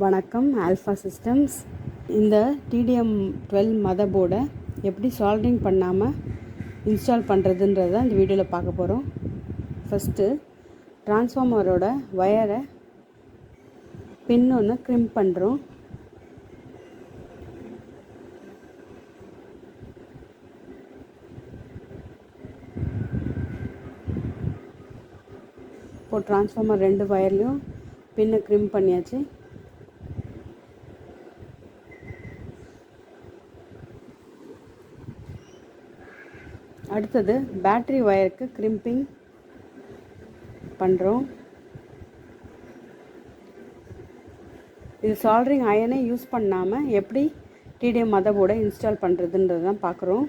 வணக்கம் alpha systems. இந்த TDM12 mother போர்டை எப்படி சால்டரிங் பண்ணாமல் இன்ஸ்டால் பண்ணுறதுன்றதை இந்த வீடியோவில் பார்க்க போகிறோம். ஃபஸ்ட்டு டிரான்ஸ்ஃபார்மரோட வயரை பின் ஒன்று க்ரிம்ப் பண்ணுறோம். இப்போது டிரான்ஸ்ஃபார்மர் 2 வயர்லேயும் பின்னை க்ரிம்ப் பண்ணியாச்சு. அடுத்தது பேட்ரி வயருக்கு க்ரிம்பிங் பண்ணுறோம். இது சால்டரிங் அயனை யூஸ் பண்ணாமல் எப்படி TDM மதர் போர்டை இன்ஸ்டால் பண்ணுறதுன்றது தான் பார்க்குறோம்.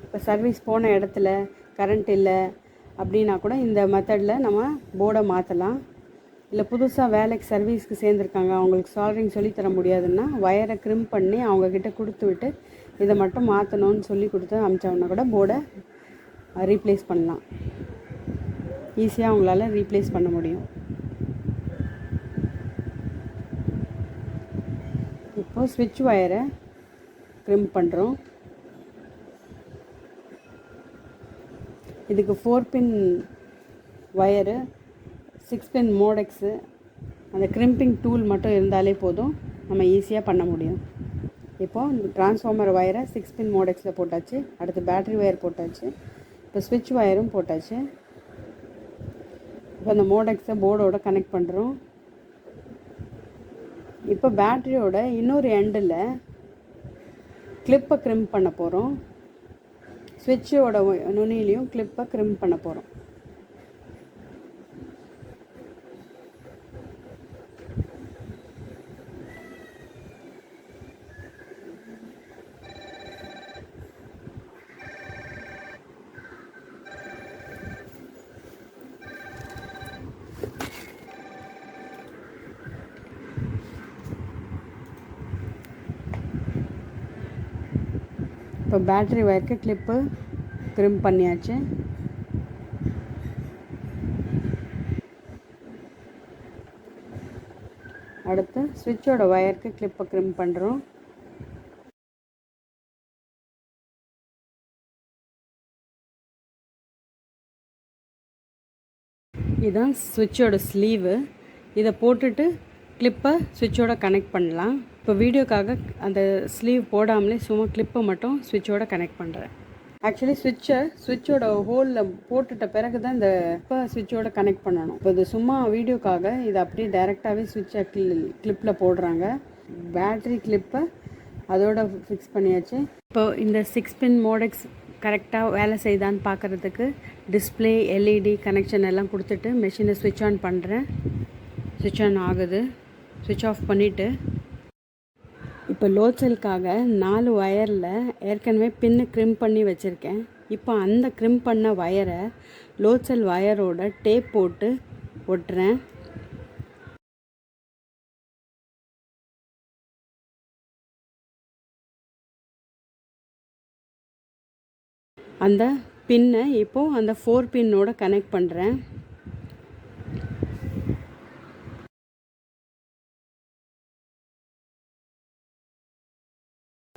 இப்போ சர்வீஸ் போன இடத்துல கரண்ட் இல்லை அப்படின்னா கூட இந்த மெத்தடில் நம்ம போர்டை மாற்றலாம். இல்லை புதுசாக வேலைக்கு சர்வீஸ்க்கு சேர்ந்துருக்காங்க, அவங்களுக்கு சால்டரிங் சொல்லித்தர முடியாதுன்னா வயரை க்ரிம்ப் பண்ணி அவங்கக்கிட்ட கொடுத்து விட்டு இதை மட்டும் மாற்றணும்னு சொல்லி கொடுத்து அமிச்சோம்னா கூட போர்டை ரீப்ளேஸ் பண்ணலாம். ஈஸியாக அவங்களால ரீப்ளேஸ் பண்ண முடியும். இப்போது ஸ்விட்ச் வயரை க்ரிம்ப் பண்ணுறோம். இதுக்கு 4 பின் வயரு, 6 பின் மோடெக்ஸு, அந்த க்ரிம்பிங் டூல் மட்டும் இருந்தாலே போதும், நம்ம ஈஸியாக பண்ண முடியும். இப்போது டிரான்ஸ்ஃபார்மர் வயரை 6 பின் மோடெக்ஸில் போட்டாச்சு. அடுத்து பேட்ரி வயர் போட்டாச்சு. இப்போ ஸ்விட்ச் வயரும் போட்டாச்சு. இப்போ அந்த மோடெக்ஸை போர்டோட கனெக்ட் பண்ணுறோம். இப்போ பேட்ரியோட இன்னொரு எண்டில் கிளிப்பை க்ரிம்ப் பண்ண போகிறோம். ஸ்விட்சோட நுனிலையும் கிளிப்பை க்ரிம்ப் பண்ண போகிறோம். இப்போ பேட்ரி வயருக்கு கிளிப்பு க்ரிம்ப் பண்ணியாச்சு. அடுத்து ஸ்விட்சோட வயருக்கு கிளிப்பை க்ரிம்ப் பண்ணுறோம். இதுதான் ஸ்விட்சோட ஸ்லீவு. இதை போட்டுட்டு கிளிப்பை ஸ்விட்சோட கனெக்ட் பண்ணலாம். இப்போ வீடியோக்காக அந்த ஸ்லீவ் போடாமலே சும்மா கிளிப்பை மட்டும் ஸ்விட்சோட கனெக்ட் பண்ணுறேன். ஆக்சுவலி ஸ்விட்சோட ஹோலில் போட்டுட்ட பிறகு தான் இந்த ஸ்விட்சோட கனெக்ட் பண்ணணும். இப்போ இது சும்மா வீடியோக்காக இதை அப்படியே டைரெக்டாகவே ஸ்விட்சை கிளிப்பில் போடுறாங்க. பேட்ரி கிளிப்பை அதோட ஃபிக்ஸ் பண்ணியாச்சு. இப்போ இந்த 6 பின் மோடெக்ஸ் கரெக்டாக வேலை செய்தான்னு பார்க்குறதுக்கு டிஸ்பிளே, LED கனெக்ஷன் எல்லாம் கொடுத்துட்டு மெஷினை ஸ்விட்ச் ஆன் பண்ணுறேன். ஸ்விட்ச் ஆன் ஆகுது. ஸ்விட்ச் ஆஃப் பண்ணிவிட்டு இப்போ லோட் செல்லுக்காக 4 வயரில் ஏற்கனவே பின்னு க்ரிம்ப் பண்ணி வச்சுருக்கேன். இப்போ அந்த க்ரிம்ப் பண்ண வயரை லோட் செல் வயரோட டேப் போட்டு ஒட்டுறேன். அந்த பின்னை இப்போது அந்த 4 பின்னோட கனெக்ட் பண்ணுறேன்.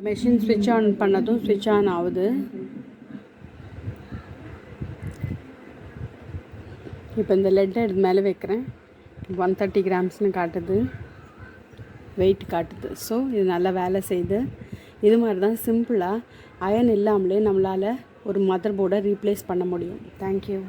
மெஷின் ஸ்விட்ச் ஆன் பண்ணதும் ஸ்விட்ச் ஆன் ஆகுது. இப்போ இந்த லெட்டை எடுத்து மேலே வைக்கிறேன். 130 கிராம்ஸ்னு காட்டுது, வெயிட் காட்டுது. ஸோ இது நல்லா வேலை செய்யுது. இது மாதிரி தான் சிம்பிளாக அயன் இல்லாமலே நம்மளால் ஒரு மதர் போர்டை ரீப்ளேஸ் பண்ண முடியும். தேங்க்யூ.